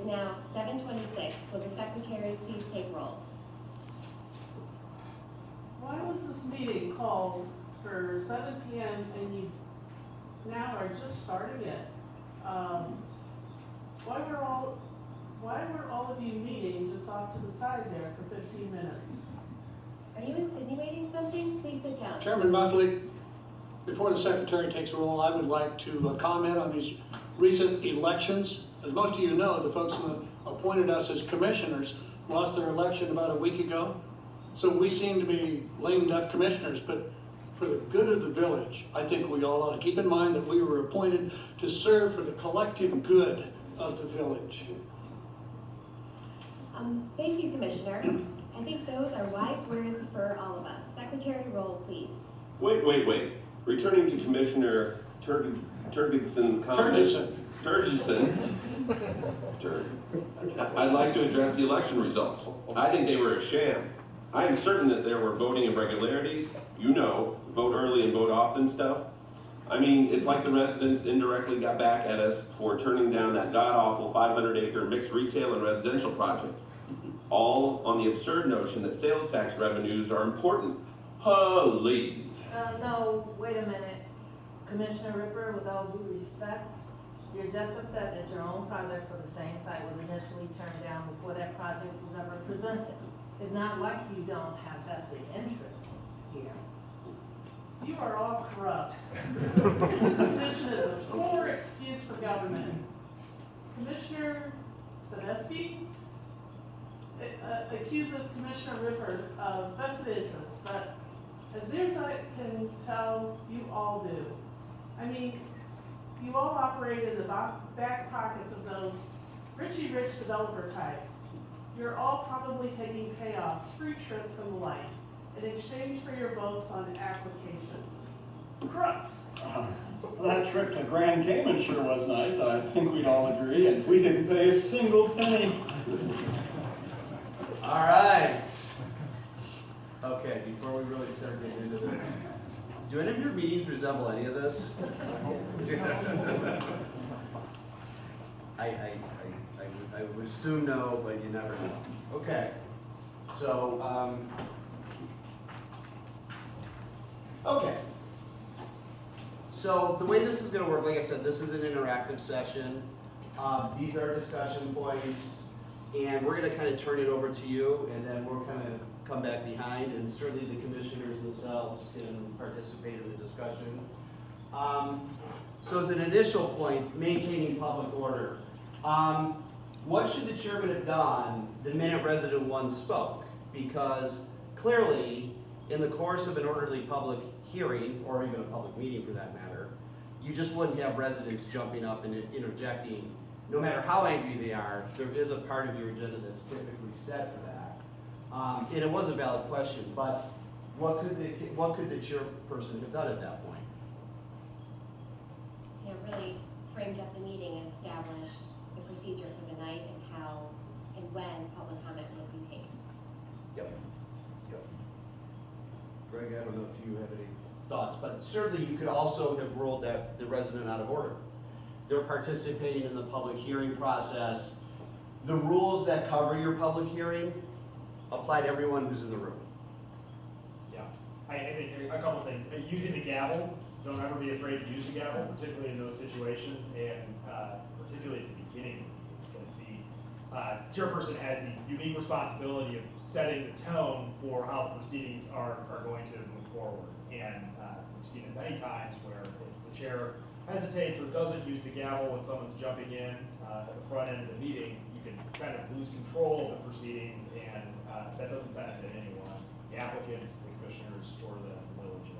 is now 7:26. Will the secretary please take roll? Why was this meeting called for 7 p.m. and you now are just starting it? Why were all of you meeting just off to the side there for 15 minutes? Are you insinuating something? Please sit down. Chairman Muffley, before the secretary takes roll, I would like to comment on these recent elections. As most of you know, the folks who appointed us as commissioners lost their election about a week ago. So we seem to be lame duck commissioners, but for the good of the village, I think we all ought to keep in mind that we were appointed to serve for the collective good of the village. Thank you, Commissioner. I think those are wise words for all of us. Secretary, roll, please. Wait. Returning to Commissioner Turgeson's comments. Turgeson. I'd like to address the election results. I think they were a sham. I am certain that there were voting irregularities. You know, vote early and vote often stuff. I mean, it's like the residents indirectly got back at us for turning down that god-awful 500-acre mixed retail and residential project. All on the absurd notion that sales tax revenues are important. Please. No, wait a minute. Commissioner Ripper, with all due respect, you're just upset that your own project for the same site was initially turned down before that project was ever presented. It's not like you don't have vested interests here. You are all corrupt. This commission is a poor excuse for government. Commissioner Sadesky accuses Commissioner Ripper of vested interests, but as near as I can tell, you all do. I mean, you all operate in the back pockets of those Richie Rich developer types. You're all probably taking payoffs, free trips and the like, in exchange for your votes on applications. Crooks. That trip to Grand Cayman sure was nice, I think we'd all agree, and we didn't pay a single penny. All right. Okay, before we really start getting into this, do any of your meetings resemble any of this? I would assume no, but you never know. Okay, so, okay. So the way this is gonna work, like I said, this is an interactive session. These are discussion points, and we're gonna kind of turn it over to you, and then we'll kind of come back behind, and certainly the commissioners themselves can participate in the discussion. So as an initial point, maintaining public order. What should the chairman have done the minute resident one spoke? Because clearly, in the course of an orderly public hearing, or even a public meeting for that matter, you just wouldn't have residents jumping up and interjecting. No matter how angry they are, there is a part of your agenda that's typically set for that. And it was a valid question, but what could the chairperson have done at that point? Really framed up the meeting and established the procedure for the night and how and when public comment would be taken. Yep. Greg, I don't know if you have any thoughts, but certainly you could also have ruled that the resident out of order. They're participating in the public hearing process. The rules that cover your public hearing apply to everyone who's in the room. Yeah, I think a couple things. Using the gavel, don't ever be afraid to use the gavel, particularly in those situations, and particularly at the beginning, because the chairperson has the unique responsibility of setting the tone for how the proceedings are going to move forward. And we've seen it many times where if the chair hesitates or doesn't use the gavel when someone's jumping in at the front end of the meeting, you can kind of lose control of the proceedings, and that doesn't benefit anyone, the applicants, the commissioners, or the village.